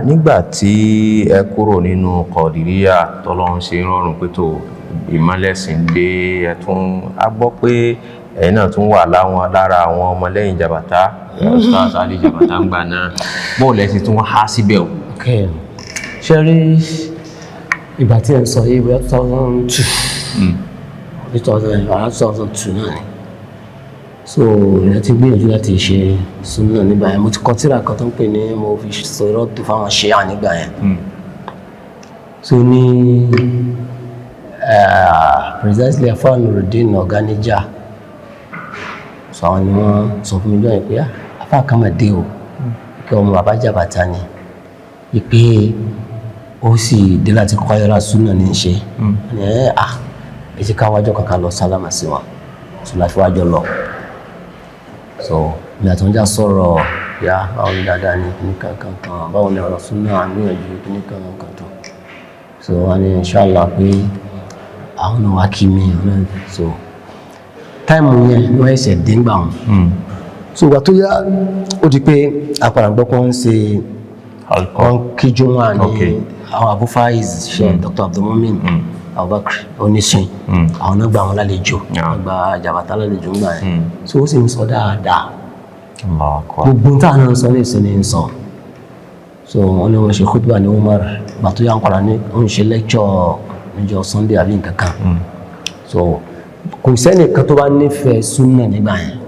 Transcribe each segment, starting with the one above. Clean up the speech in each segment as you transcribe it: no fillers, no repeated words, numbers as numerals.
nígbà tí ẹ kúrò nínú Kọ̀dìríyà tọ́lọ́run ṣe rọrùn pé tó ìmọ̀lẹ́sìn dé ẹ tún a gbọ́ pé ẹ̀yin náà tún wà lára àwọn ọmọlẹ́yìn Jàbàtà Ustaz Ali Jàbàtà ń gbà náà bó lẹ́sìn tún há síbẹ̀ o. ṣe rí ìgbà tí ẹ ń sọ yìí bóyá 2002 náà ni so ìyẹn ti gbìyànjú láti ṣe súnà nígbà yẹn mo ti kọ tírà kan tó ń pè ní mo fi sọ̀rọ̀ tó fáwọn ṣíà nígbà yẹn so ní precisely afa Nurudeen Ọ̀gáníjà so àwọn ni wọ́n sọ fún mi jọ́ yẹn pé afa kan mà dé o kí ọmọ bàbá Jàbàtà ni ìpè ó sì dé láti kọ́ ayọ́ra súnà ní í ṣe èyí ká wájọ́ kankan lọ sálámà sí wọn so láti wájọ́ lọ so mi àti wọn já sọ̀rọ̀ ya báwo ni dáadáa ní kíní kankan báwo ni ọ̀rọ̀ súnà àníyànjú kíní kankan tó so wọn ní inshallah pé àwọn náà wá kí mi so táìmù yẹn wọ́n ẹ̀ṣẹ̀ dé ńgbà wọn so ìgbà tó yá ó di pé apàràgbọ́ kan ń ṣe wọn kíjú wọn ní àwọn Abu Faiz ṣe Dr. Abdulmumin Abubakar Onisin àwọn náà gba àwọn lálejò gba Jàbàtà lálejò ńgbà yẹn so ó sì ń sọ dáadáa gbogbo táwọn náà ń sọ ní ìsinmi ń sọ so wọn ní wọn ṣe khutbah ní Umar ìgbà tó yá ń padà ní wọn ṣe lecture níjọ́ Sunday àbí nǹkan kan so kò sẹ́nìkan tó bá nífẹ̀ẹ́ súnà nígbà yẹn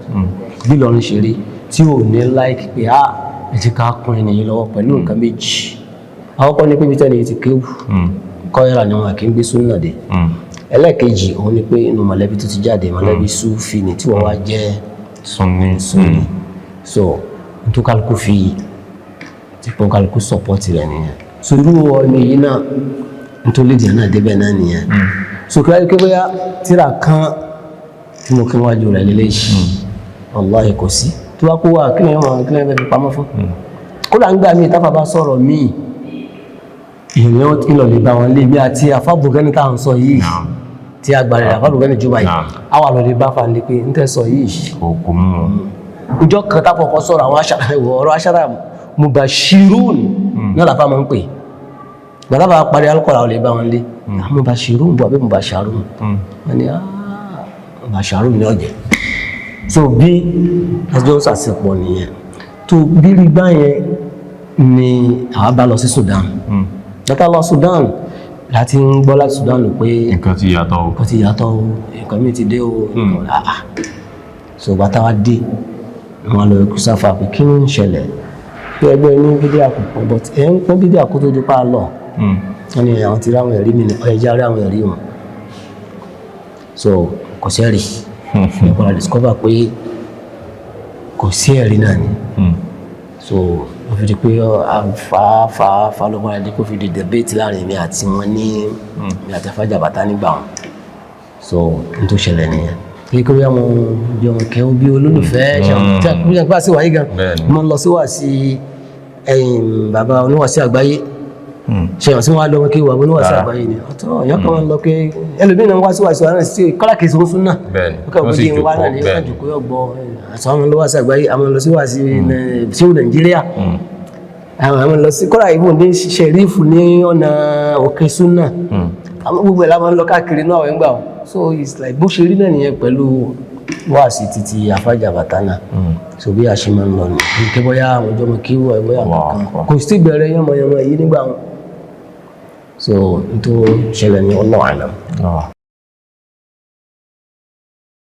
bí lọ́run ṣe rí tí ò ní like pé ẹ ti ká kún ènìyàn lọ́wọ́ pẹ̀lú nǹkan méjì àkọ́kọ́ ní pé bí tẹ́lẹ̀ ti kéwù kọ́yọ̀rà ni wọn kì í gbé súnà dé ẹlẹ́ẹ̀kejì òun ni pé inú mọ̀lẹ́bí tó ti jáde mọ̀lẹ́bí Súfì ni tí wọ́n wá jẹ́ Sunni so nítorí kálukú fi tí pọ́n kálukú sọ̀pọ̀tì rẹ̀ nìyẹn so irú ọmọ yìí náà nítorí lèdìí náà débẹ̀ náà nìyẹn so kí wáyé pé bóyá tíra kan tí mo kí wájú rẹ̀ lélẹ́yìí wallahi kò sí tí wá kó wà kí lè fẹ́ fi pamọ́ fún kódà ń gbà mí táfà bá sọ̀rọ̀ míì ìyẹn tí lọ lè bá wọn lé bí àti àfábùgẹ́ni tá à ń sọ yìí tí agbára rẹ̀ àfábùgẹ́ni jùbà yìí àwa lọ lè bá fa lè pé ń tẹ́ sọ yìí kò mú ìjọ kan táfọ̀kọ́ sọ̀rọ̀ àwọn ọ̀rọ̀ aṣára mubashirun náà làfá máa ń pè gbàdábà parí alukọ̀rọ̀ àwọn lè bá wọn lé mubashirun bọ̀ àbí mubasharun wọn ni mubasharun ní ọ̀jẹ̀ so bí ẹjọ́ sàṣepọ̀ nìyẹn tó bí rí gbá yẹn ni àwa bá lọ sí Sudan látà lọ Sudan láti ń gbọ́ láti Sudan lò pé nǹkan ti yàtọ̀ o nǹkan mi ti dé o so bàtà wá dé wọn lọ ikú sáfà pé kí ń ṣẹlẹ̀ pé ẹgbẹ́ ní gidi àkókò but ẹ̀ ń pọ́n gidi àkókò tó dípa lọ wọn ni àwọn ti rí àwọn ẹ̀rí mi ní ọ̀yẹ́jà rí àwọn ẹ̀rí wọn so kò sí ẹ̀rí ìpàdà discover pé kò sí ẹ̀rí náà ni so ó fi di pé fa lọ́gbọ́n ẹ̀dí kó fi di debate láàrin mi àti wọn ní mi àti Afa Jàbàtà nígbà wọn so n tó ṣẹlẹ̀ nìyẹn kí kí wọ́n jọ kẹ́wọ́ bí olólùfẹ́ ṣàkóso àgbà sí wáyé gan mo lọ sí wà sí bàbá oníwàásí àgbáyé ṣe hàn sí wọn lọ kí wà oníwàásí àgbáyé ni ọ̀tọ̀ èèyàn kan lọ pé ẹlòmíràn wá sí wàásí wà náà sí kọ́lá kìí sọ fún náà ó sì jòkó bẹ́ẹ̀ ni ó gbọ́ àṣọ àwọn olówàásí àgbáyé àwọn lọ sí wàásí ṣéwù Nàìjíríà àwọn lọ sí kọ́lá ìbò ní ṣẹ̀rífù ní ọ̀nà òkè súnà àwọn gbogbo ẹ̀ láwọn lọ káàkiri náà àwọn ẹgbà so it's like bó ṣe rí náà nìyẹn pẹ̀lú wáàsí títí Afa Jàbàtà náà so bí a ṣe máa ń lọ ní kí bóyá àwọn ọjọ́ mọ̀ kí wọ́n bóyá kankan kò sí bẹ̀rẹ̀ yánmọ̀yánmọ̀ yìí nígbà wọn so n tó ṣẹlẹ̀ ní Allahu a'lam.